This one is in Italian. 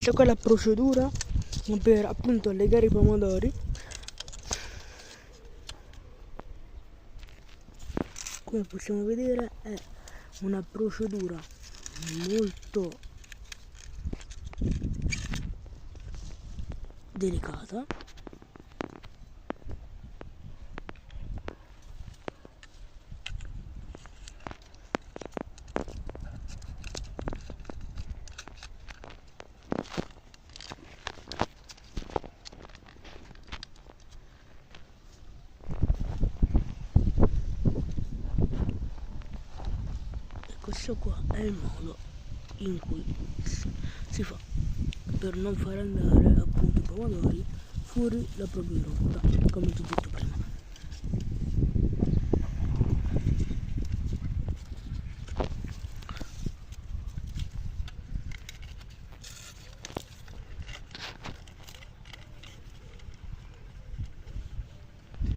C'è quella procedura per appunto legare i pomodori. Come possiamo vedere è una procedura molto delicata. Questo qua è il modo in cui si fa per non far andare appunto i pomodori fuori la propria rotta, come ti ho detto prima.